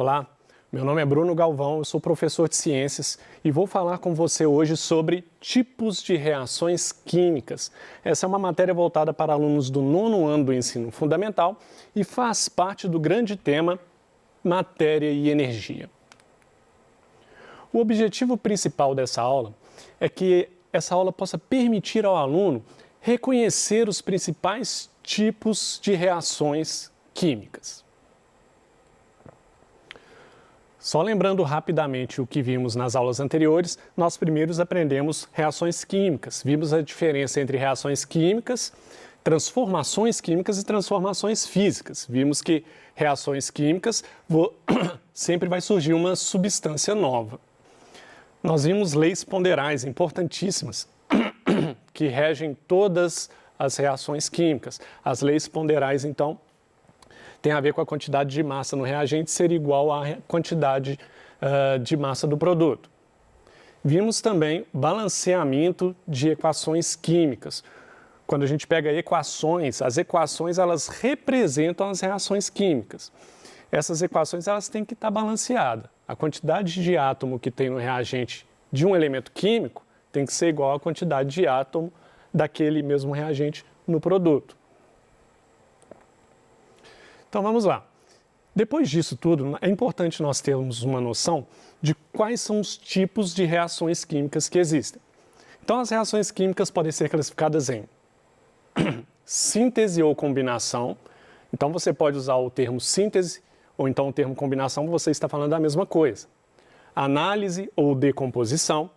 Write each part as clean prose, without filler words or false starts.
Olá, meu nome é Bruno Galvão, eu sou professor de ciências e vou falar com você hoje sobre tipos de reações químicas. Essa é uma matéria voltada para alunos do 9º ano do ensino fundamental e faz parte do grande tema Matéria e Energia. O objetivo principal dessa aula é que essa aula possa permitir ao aluno reconhecer os principais tipos de reações químicas. Só lembrando rapidamente o que vimos nas aulas anteriores, nós primeiro aprendemos reações químicas. Vimos a diferença entre reações químicas, transformações químicas e transformações físicas. Vimos que reações químicas sempre vai surgir uma substância nova. Nós vimos leis ponderais importantíssimas que regem todas as reações químicas. As leis ponderais, então, tem a ver com a quantidade de massa no reagente ser igual à quantidade de massa do produto. Vimos também balanceamento de equações químicas. Quando a gente pega equações, as equações elas representam as reações químicas. Essas equações elas têm que estar balanceadas. A quantidade de átomo que tem no reagente de um elemento químico tem que ser igual à quantidade de átomo daquele mesmo reagente no produto. Então vamos lá. Depois disso tudo, é importante nós termos uma noção de quais são os tipos de reações químicas que existem. Então as reações químicas podem ser classificadas em síntese ou combinação. Então você pode usar o termo síntese ou então o termo combinação, você está falando da mesma coisa. Análise ou decomposição,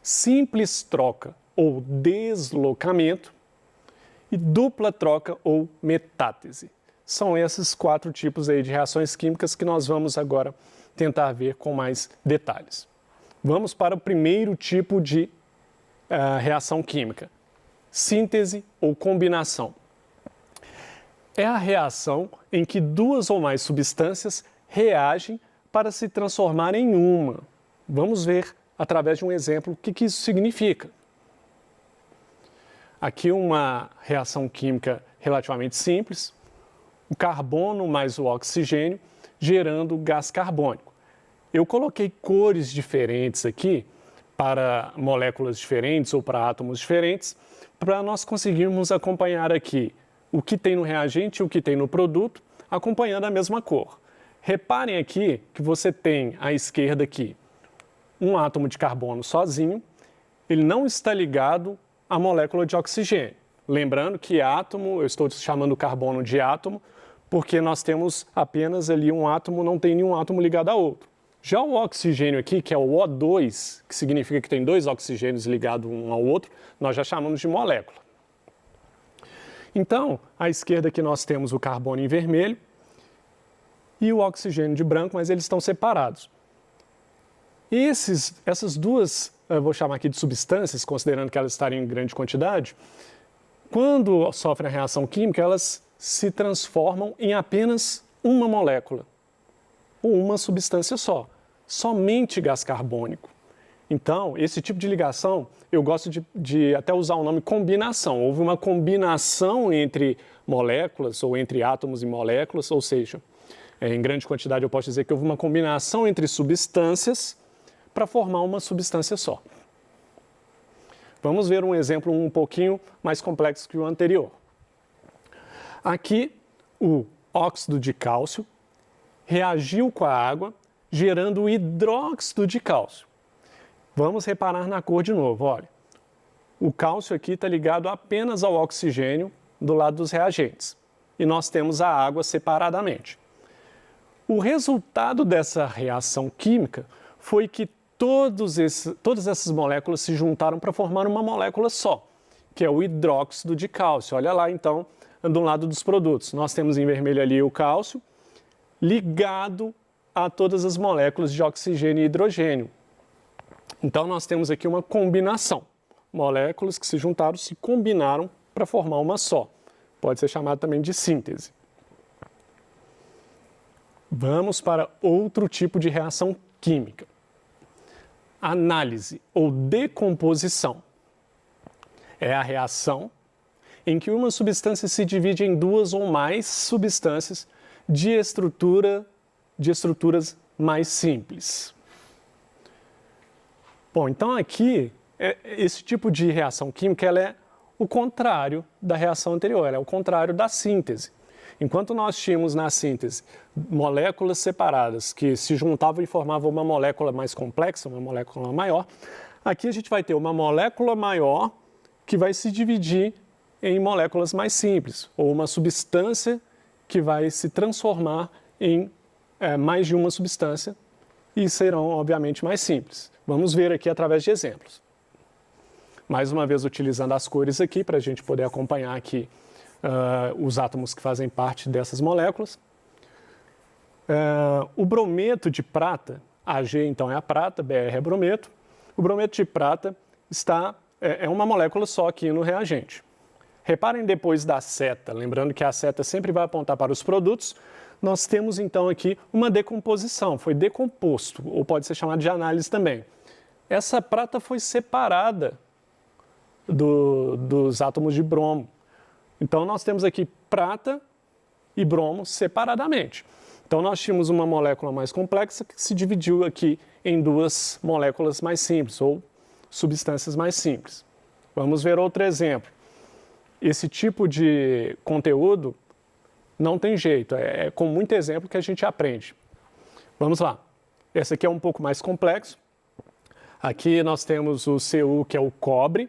simples troca ou deslocamento e dupla troca ou metátese. São esses 4 tipos aí de reações químicas que nós vamos agora tentar ver com mais detalhes. Vamos para o primeiro tipo de reação química, síntese ou combinação. É a reação em que 2 ou mais substâncias reagem para se transformar em uma. Vamos ver através de um exemplo o que isso significa. Aqui uma reação química relativamente simples. O carbono mais o oxigênio gerando gás carbônico. Eu coloquei cores diferentes aqui para moléculas diferentes ou para átomos diferentes para nós conseguirmos acompanhar aqui o que tem no reagente e o que tem no produto, acompanhando a mesma cor. Reparem aqui que você tem à esquerda aqui um átomo de carbono sozinho, ele não está ligado à molécula de oxigênio. Lembrando que átomo, eu estou chamando o carbono de átomo, porque nós temos apenas ali um átomo, não tem nenhum átomo ligado a outro. Já o oxigênio aqui, que é o O2, que significa que tem 2 oxigênios ligados um ao outro, nós já chamamos de molécula. Então, à esquerda aqui nós temos o carbono em vermelho e o oxigênio de branco, mas eles estão separados. Essas duas, eu vou chamar aqui de substâncias, considerando que elas estarem em grande quantidade, quando sofrem a reação química, elas se transformam em apenas uma molécula, ou uma substância só, somente gás carbônico. Então, esse tipo de ligação, eu gosto de até usar o nome combinação. Houve uma combinação entre moléculas, ou entre átomos e moléculas, ou seja, em grande quantidade eu posso dizer que houve uma combinação entre substâncias para formar uma substância só. Vamos ver um exemplo um pouquinho mais complexo que o anterior. Aqui, o óxido de cálcio reagiu com a água, gerando o hidróxido de cálcio. Vamos reparar na cor de novo, olha. O cálcio aqui está ligado apenas ao oxigênio do lado dos reagentes. E nós temos a água separadamente. O resultado dessa reação química foi que todas essas moléculas se juntaram para formar uma molécula só, que é o hidróxido de cálcio. Olha lá, então, do lado dos produtos. Nós temos em vermelho ali o cálcio, ligado a todas as moléculas de oxigênio e hidrogênio. Então, nós temos aqui uma combinação. Moléculas que se juntaram, se combinaram para formar uma só. Pode ser chamado também de síntese. Vamos para outro tipo de reação química. Análise ou decomposição. É a reação em que uma substância se divide em 2 ou mais substâncias de estrutura de estruturas mais simples. Bom, então aqui, esse tipo de reação química ela é o contrário da reação anterior, ela é o contrário da síntese. Enquanto nós tínhamos na síntese moléculas separadas que se juntavam e formavam uma molécula mais complexa, uma molécula maior, aqui a gente vai ter uma molécula maior que vai se dividir em moléculas mais simples, ou uma substância que vai se transformar em mais de uma substância e serão, obviamente, mais simples. Vamos ver aqui através de exemplos. Mais uma vez, utilizando as cores aqui para a gente poder acompanhar aqui os átomos que fazem parte dessas moléculas. O brometo de prata, Ag então é a prata, Br é brometo. O brometo de prata é uma molécula só aqui no reagente. Reparem depois da seta, lembrando que a seta sempre vai apontar para os produtos, nós temos então aqui uma decomposição, foi decomposto, ou pode ser chamado de análise também. Essa prata foi separada dos átomos de bromo. Então nós temos aqui prata e bromo separadamente. Então nós tínhamos uma molécula mais complexa que se dividiu aqui em duas moléculas mais simples, ou substâncias mais simples. Vamos ver outro exemplo. Esse tipo de conteúdo não tem jeito, é com muito exemplo que a gente aprende. Vamos lá. Esse aqui é um pouco mais complexo. Aqui nós temos o Cu, que é o cobre,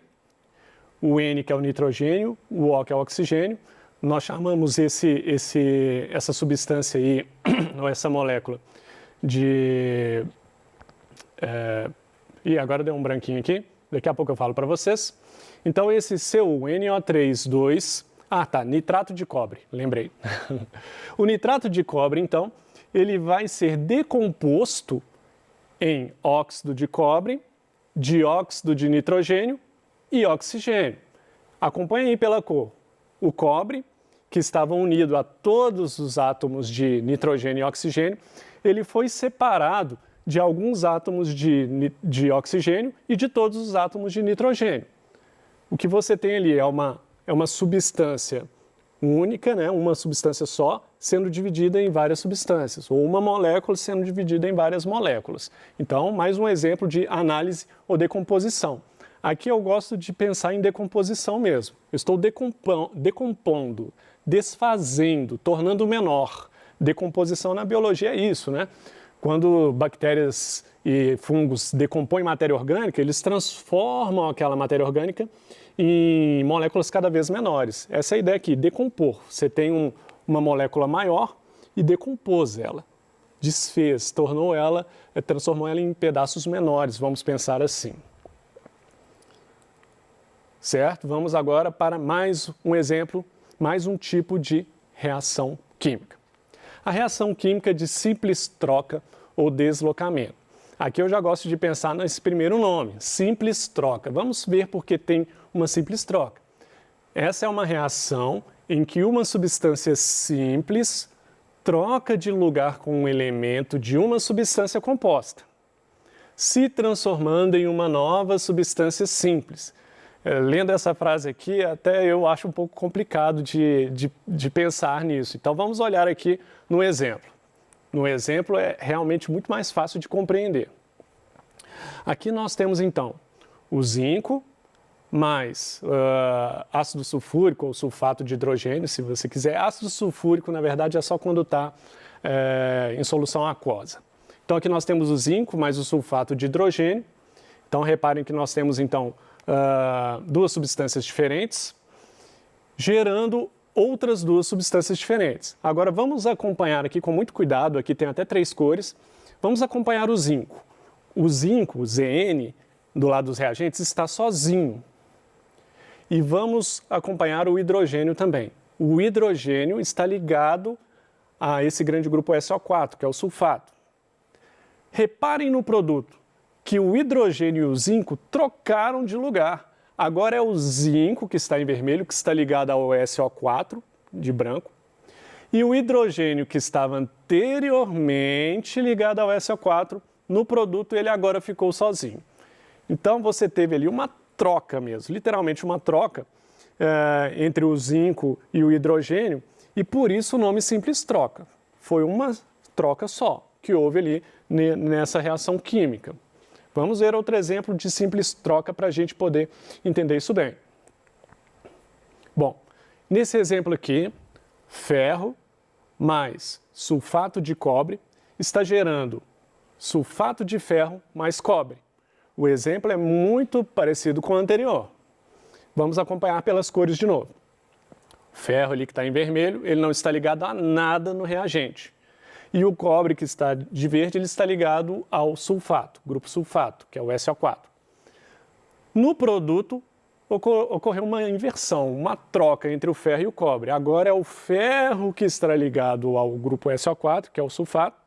o N, que é o nitrogênio, o O, que é o oxigênio. Nós chamamos essa substância aí, ou essa molécula, de... E agora deu um branquinho aqui, daqui a pouco eu falo para vocês. Então esse CuNO3,2... nitrato de cobre, lembrei. O nitrato de cobre, então, ele vai ser decomposto em óxido de cobre, dióxido de nitrogênio e oxigênio. Acompanhe aí pela cor. O cobre, que estava unido a todos os átomos de nitrogênio e oxigênio, ele foi separado de alguns átomos de oxigênio e de todos os átomos de nitrogênio. O que você tem ali é uma substância única, né? Uma substância só, sendo dividida em várias substâncias, ou uma molécula sendo dividida em várias moléculas. Então, mais um exemplo de análise ou decomposição. Aqui eu gosto de pensar em decomposição mesmo. Eu estou decompondo, desfazendo, tornando menor. Decomposição na biologia é isso, né? Quando bactérias e fungos decompõem matéria orgânica, eles transformam aquela matéria orgânica em moléculas cada vez menores. Essa é a ideia aqui, decompor. Você tem uma molécula maior e decompôs ela, desfez, transformou ela em pedaços menores, vamos pensar assim. Certo? Vamos agora para mais um exemplo, mais um tipo de reação química. A reação química de simples troca ou deslocamento. Aqui eu já gosto de pensar nesse primeiro nome, simples troca. Vamos ver por que tem uma simples troca. Essa é uma reação em que uma substância simples troca de lugar com um elemento de uma substância composta, se transformando em uma nova substância simples. Lendo essa frase aqui, até eu acho um pouco complicado de pensar nisso. Então vamos olhar aqui no exemplo. No exemplo é realmente muito mais fácil de compreender. Aqui nós temos então o zinco mais ácido sulfúrico ou sulfato de hidrogênio, se você quiser. Ácido sulfúrico, na verdade, é só quando está em solução aquosa. Então aqui nós temos o zinco mais o sulfato de hidrogênio. Então reparem que nós temos então duas substâncias diferentes, gerando outras duas substâncias diferentes. Agora vamos acompanhar aqui com muito cuidado, aqui tem até 3 cores, vamos acompanhar o zinco. O zinco, o Zn, do lado dos reagentes, está sozinho. E vamos acompanhar o hidrogênio também. O hidrogênio está ligado a esse grande grupo SO4, que é o sulfato. Reparem no produto que o hidrogênio e o zinco trocaram de lugar. Agora é o zinco, que está em vermelho, que está ligado ao SO4, de branco, e o hidrogênio, que estava anteriormente ligado ao SO4, no produto ele agora ficou sozinho. Então você teve ali uma troca mesmo, literalmente uma troca entre o zinco e o hidrogênio, e por isso o nome simples troca. Foi uma troca só que houve ali nessa reação química. Vamos ver outro exemplo de simples troca para a gente poder entender isso bem. Bom, nesse exemplo aqui, ferro mais sulfato de cobre está gerando sulfato de ferro mais cobre. O exemplo é muito parecido com o anterior. Vamos acompanhar pelas cores de novo. O ferro ali que está em vermelho, ele não está ligado a nada no reagente. E o cobre que está de verde, ele está ligado ao sulfato, grupo sulfato, que é o SO4. No produto, ocorreu uma inversão, uma troca entre o ferro e o cobre. Agora é o ferro que está ligado ao grupo SO4, que é o sulfato,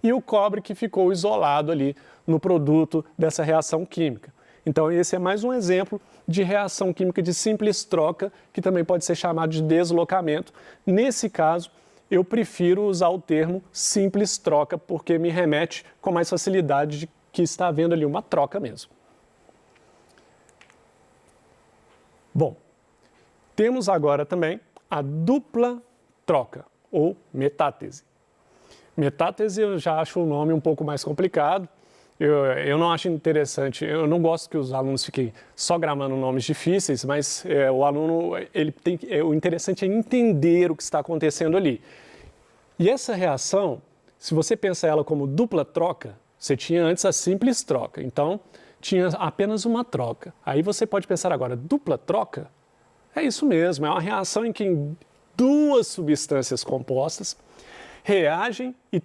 e o cobre que ficou isolado ali no produto dessa reação química. Então esse é mais um exemplo de reação química de simples troca, que também pode ser chamado de deslocamento. Nesse caso, eu prefiro usar o termo simples troca, porque me remete com mais facilidade de que está havendo ali uma troca mesmo. Bom, temos agora também a dupla troca, ou metátese. Metátese eu já acho o nome um pouco mais complicado, eu não acho interessante, eu não gosto que os alunos fiquem só gramando nomes difíceis, mas o aluno, o interessante é entender o que está acontecendo ali. E essa reação, se você pensa ela como dupla troca, você tinha antes a simples troca, então tinha apenas uma troca. Aí você pode pensar agora, dupla troca? É isso mesmo, é uma reação em que duas substâncias compostas reagem e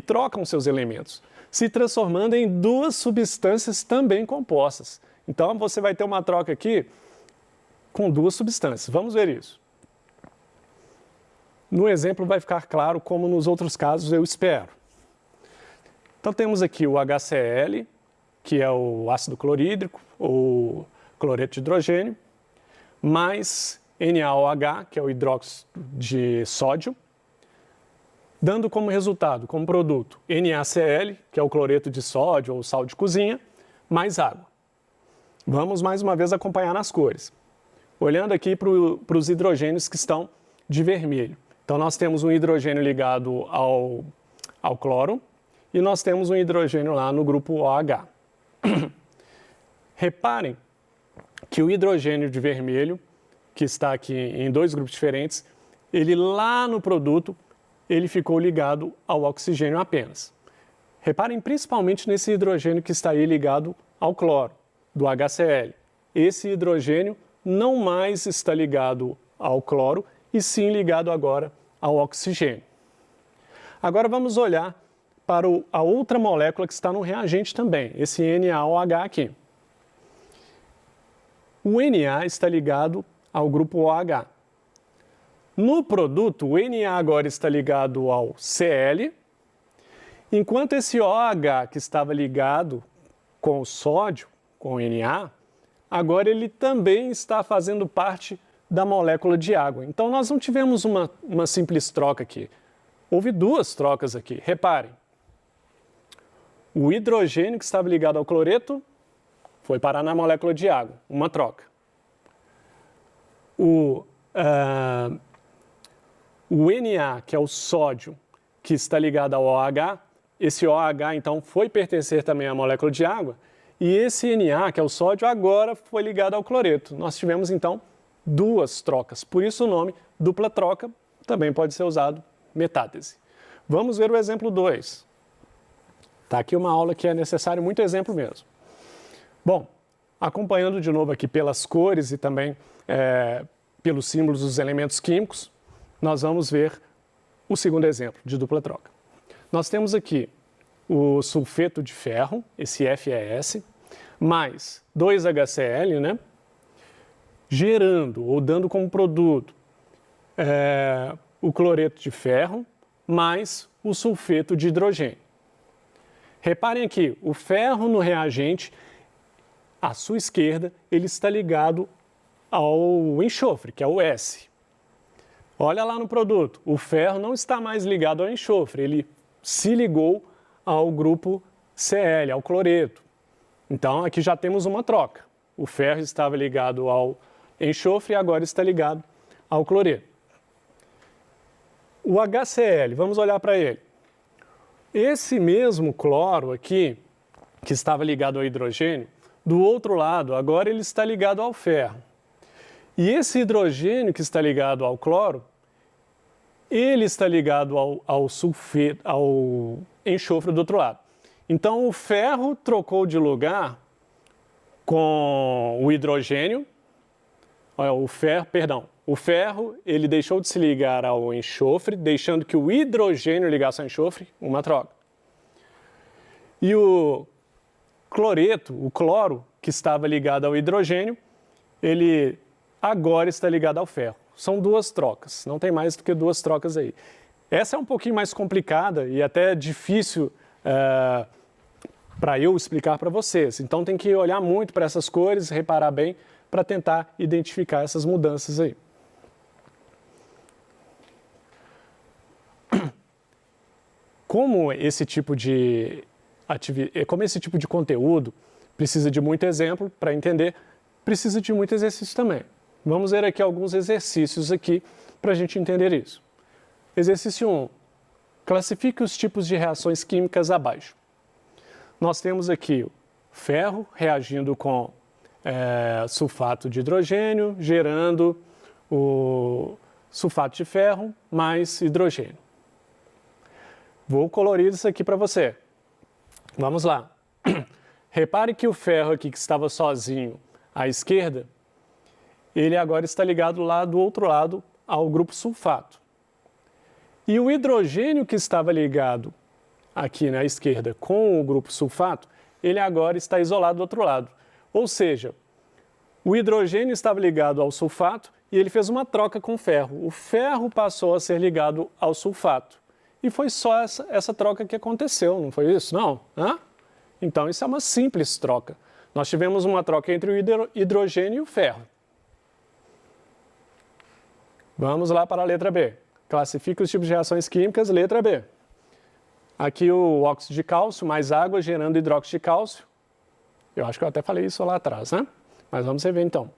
trocam seus elementos, se transformando em duas substâncias também compostas. Então você vai ter uma troca aqui com duas substâncias. Vamos ver isso. No exemplo vai ficar claro como nos outros casos eu espero. Então temos aqui o HCl, que é o ácido clorídrico, ou cloreto de hidrogênio, mais NaOH, que é o hidróxido de sódio, dando como resultado, como produto, NaCl, que é o cloreto de sódio ou sal de cozinha, mais água. Vamos mais uma vez acompanhar nas cores. Olhando aqui para os hidrogênios que estão de vermelho. Então nós temos um hidrogênio ligado ao cloro e nós temos um hidrogênio lá no grupo OH. Reparem que o hidrogênio de vermelho, que está aqui em dois grupos diferentes, ele lá no produto, ele ficou ligado ao oxigênio apenas. Reparem principalmente nesse hidrogênio que está aí ligado ao cloro, do HCl. Esse hidrogênio não mais está ligado ao cloro, e sim ligado agora ao oxigênio. Agora vamos olhar para a outra molécula que está no reagente também, esse NaOH aqui. O Na está ligado ao grupo OH. No produto, o Na agora está ligado ao Cl, enquanto esse OH que estava ligado com o sódio, com o Na, agora ele também está fazendo parte da molécula de água. Então nós não tivemos uma simples troca aqui. Houve duas trocas aqui. Reparem. O hidrogênio que estava ligado ao cloreto foi parar na molécula de água. Uma troca. O Na, que é o sódio, que está ligado ao OH, esse OH então foi pertencer também à molécula de água, e esse Na, que é o sódio, agora foi ligado ao cloreto. Nós tivemos então duas trocas, por isso o nome dupla troca também pode ser usado metátese. Vamos ver o exemplo 2. Está aqui uma aula que é necessário muito exemplo mesmo. Bom, acompanhando de novo aqui pelas cores e também pelos símbolos dos elementos químicos, nós vamos ver o segundo exemplo de dupla troca. Nós temos aqui o sulfeto de ferro, esse FeS, mais 2HCl, né? Gerando ou dando como produto o cloreto de ferro mais o sulfeto de hidrogênio. Reparem aqui, o ferro no reagente, à sua esquerda, ele está ligado ao enxofre, que é o S. Olha lá no produto, o ferro não está mais ligado ao enxofre, ele se ligou ao grupo Cl, ao cloreto. Então aqui já temos uma troca. O ferro estava ligado ao enxofre e agora está ligado ao cloreto. O HCl, vamos olhar para ele. Esse mesmo cloro aqui, que estava ligado ao hidrogênio, do outro lado, agora ele está ligado ao ferro. E esse hidrogênio que está ligado ao cloro, ele está ligado ao sulfeto, ao enxofre do outro lado. Então o ferro trocou de lugar com o hidrogênio, o ferro ele deixou de se ligar ao enxofre, deixando que o hidrogênio ligasse ao enxofre, uma troca. E o cloreto, o cloro, que estava ligado ao hidrogênio, ele agora está ligado ao ferro. São duas trocas, não tem mais do que duas trocas aí. Essa é um pouquinho mais complicada e até difícil para eu explicar para vocês. Então tem que olhar muito para essas cores, reparar bem, para tentar identificar essas mudanças aí. Como esse tipo de conteúdo precisa de muito exemplo para entender, precisa de muito exercício também. Vamos ver aqui alguns exercícios aqui para a gente entender isso. Exercício 1. Classifique os tipos de reações químicas abaixo. Nós temos aqui o ferro reagindo com sulfato de hidrogênio, gerando o sulfato de ferro mais hidrogênio. Vou colorir isso aqui para você. Vamos lá. Repare que o ferro aqui que estava sozinho à esquerda, ele agora está ligado lá do outro lado ao grupo sulfato. E o hidrogênio que estava ligado aqui na esquerda com o grupo sulfato, ele agora está isolado do outro lado. Ou seja, o hidrogênio estava ligado ao sulfato e ele fez uma troca com o ferro. O ferro passou a ser ligado ao sulfato. E foi só essa troca que aconteceu, não foi isso? Não? Hã? Então, isso é uma simples troca. Nós tivemos uma troca entre o hidrogênio e o ferro. Vamos lá para a letra B. Classifique os tipos de reações químicas, letra B. Aqui o óxido de cálcio mais água gerando hidróxido de cálcio. Eu acho que eu até falei isso lá atrás, né? Mas vamos rever então.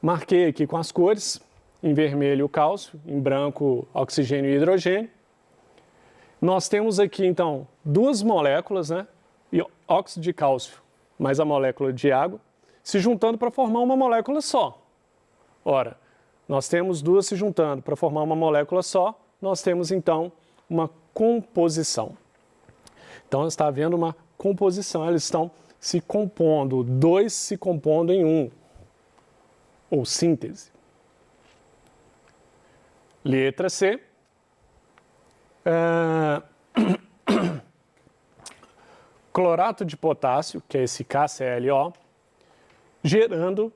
Marquei aqui com as cores. Em vermelho o cálcio, em branco oxigênio e hidrogênio. Nós temos aqui então duas moléculas, né? E óxido de cálcio mais a molécula de água, se juntando para formar uma molécula só. Ora, nós temos duas se juntando para formar uma molécula só, nós temos então uma composição. Então está havendo uma composição, eles estão se compondo, dois se compondo em um, ou síntese. Letra C. Clorato de potássio, que é esse KClO, gerando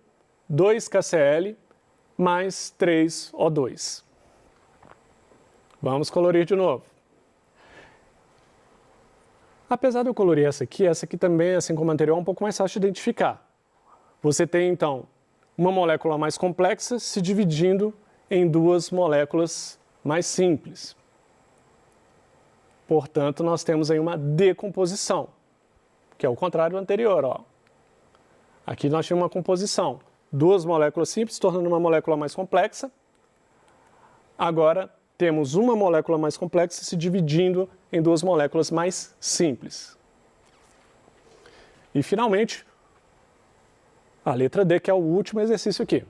2KCl mais 3O2. Vamos colorir de novo. Apesar de eu colorir essa aqui também, assim como a anterior, é um pouco mais fácil de identificar. Você tem, então, uma molécula mais complexa se dividindo em duas moléculas mais simples. Portanto, nós temos aí uma decomposição, que é o contrário do anterior. Ó. Aqui nós tínhamos uma composição. Duas moléculas simples tornando uma molécula mais complexa. Agora temos uma molécula mais complexa se dividindo em duas moléculas mais simples. E finalmente, a letra D, que é o último exercício aqui.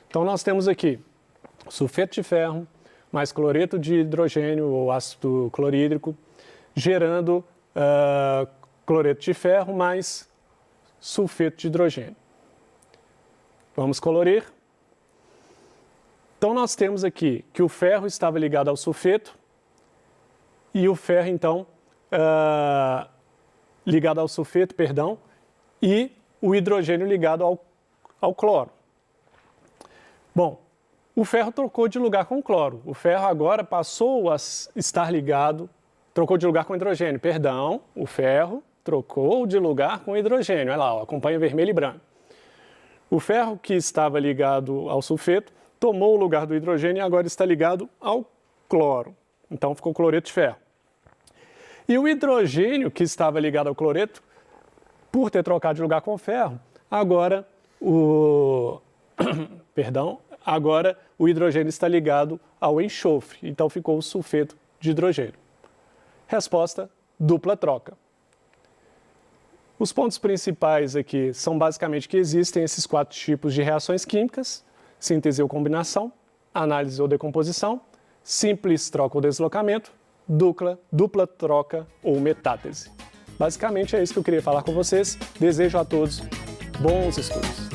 Então nós temos aqui sulfeto de ferro mais cloreto de hidrogênio ou ácido clorídrico, gerando cloreto de ferro mais sulfeto de hidrogênio. Vamos colorir. Então nós temos aqui que o ferro estava ligado ao sulfeto e o ferro então ligado ao sulfeto, perdão, e o hidrogênio ligado ao cloro. Bom, o ferro trocou de lugar com o cloro. O ferro agora passou a estar ligado, trocou de lugar com o hidrogênio, perdão, o ferro trocou de lugar com o hidrogênio. Olha lá, ó, acompanha vermelho e branco. O ferro que estava ligado ao sulfeto tomou o lugar do hidrogênio e agora está ligado ao cloro. Então ficou cloreto de ferro. E o hidrogênio que estava ligado ao cloreto, por ter trocado de lugar com o ferro, agora agora o hidrogênio está ligado ao enxofre, então ficou o sulfeto de hidrogênio. Resposta: dupla troca. Os pontos principais aqui são basicamente que existem esses 4 tipos de reações químicas: síntese ou combinação, análise ou decomposição, simples troca ou deslocamento, dupla troca ou metátese. Basicamente é isso que eu queria falar com vocês. Desejo a todos bons estudos.